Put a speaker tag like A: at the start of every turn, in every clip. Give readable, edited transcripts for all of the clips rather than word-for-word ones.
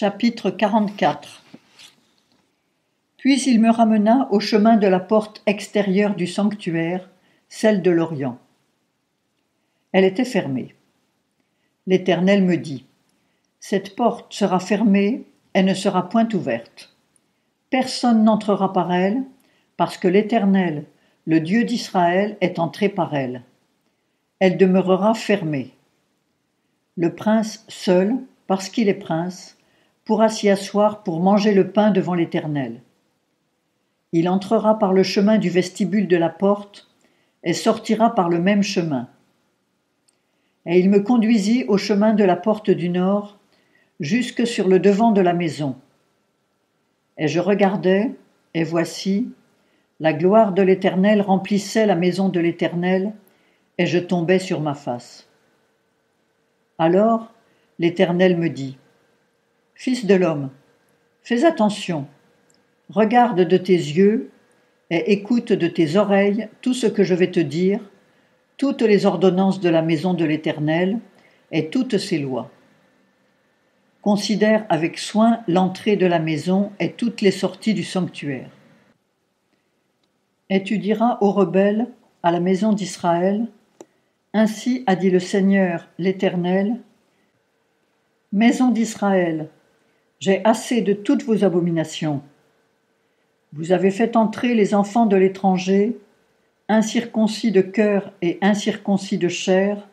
A: Chapitre 44. Puis il me ramena au chemin de la porte extérieure du sanctuaire, celle de l'Orient. Elle était fermée. L'Éternel me dit : cette porte sera fermée, elle ne sera point ouverte. Personne n'entrera par elle, parce que l'Éternel, le Dieu d'Israël, est entré par elle. Elle demeurera fermée. Le prince seul, parce qu'il est prince, pourra s'y asseoir pour manger le pain devant l'Éternel. Il entrera par le chemin du vestibule de la porte et sortira par le même chemin. Et il me conduisit au chemin de la porte du nord, jusque sur le devant de la maison. Et je regardai, et voici, la gloire de l'Éternel remplissait la maison de l'Éternel, et je tombai sur ma face. Alors l'Éternel me dit : Fils de l'homme, fais attention, regarde de tes yeux et écoute de tes oreilles tout ce que je vais te dire, toutes les ordonnances de la maison de l'Éternel et toutes ses lois. Considère avec soin l'entrée de la maison et toutes les sorties du sanctuaire. Et tu diras aux rebelles, à la maison d'Israël : ainsi a dit le Seigneur l'Éternel, maison d'Israël, j'ai assez de toutes vos abominations. Vous avez fait entrer les enfants de l'étranger, incirconcis de cœur et incirconcis de chair,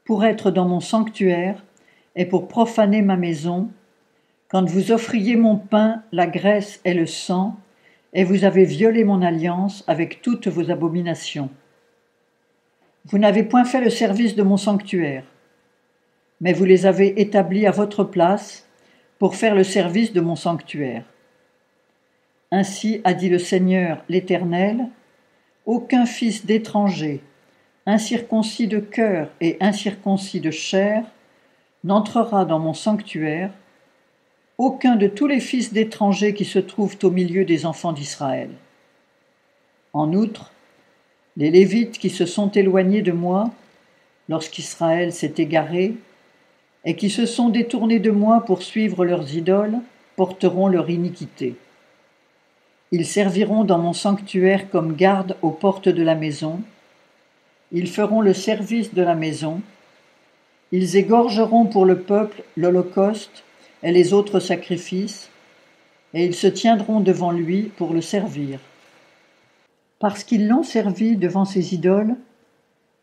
A: pour être dans mon sanctuaire et pour profaner ma maison, quand vous offriez mon pain, la graisse et le sang, et vous avez violé mon alliance avec toutes vos abominations. Vous n'avez point fait le service de mon sanctuaire, mais vous les avez établis à votre place pour faire le service de mon sanctuaire. Ainsi a dit le Seigneur l'Éternel : aucun fils d'étranger, incirconcis de cœur et incirconcis de chair, n'entrera dans mon sanctuaire, aucun de tous les fils d'étrangers qui se trouvent au milieu des enfants d'Israël. En outre, les Lévites qui se sont éloignés de moi, lorsqu'Israël s'est égaré, et qui se sont détournés de moi pour suivre leurs idoles, porteront leur iniquité. Ils serviront dans mon sanctuaire comme garde aux portes de la maison. Ils feront le service de la maison. Ils égorgeront pour le peuple l'holocauste et les autres sacrifices, et ils se tiendront devant lui pour le servir. Parce qu'ils l'ont servi devant ses idoles,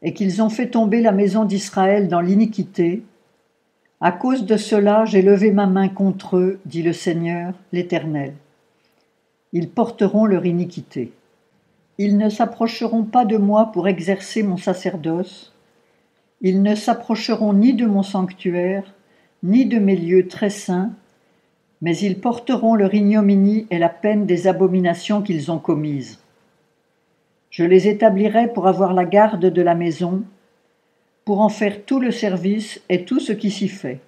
A: et qu'ils ont fait tomber la maison d'Israël dans l'iniquité, à cause de cela, j'ai levé ma main contre eux, dit le Seigneur, l'Éternel. Ils porteront leur iniquité. Ils ne s'approcheront pas de moi pour exercer mon sacerdoce. Ils ne s'approcheront ni de mon sanctuaire, ni de mes lieux très saints, mais ils porteront leur ignominie et la peine des abominations qu'ils ont commises. Je les établirai pour avoir la garde de la maison, pour en faire tout le service et tout ce qui s'y fait.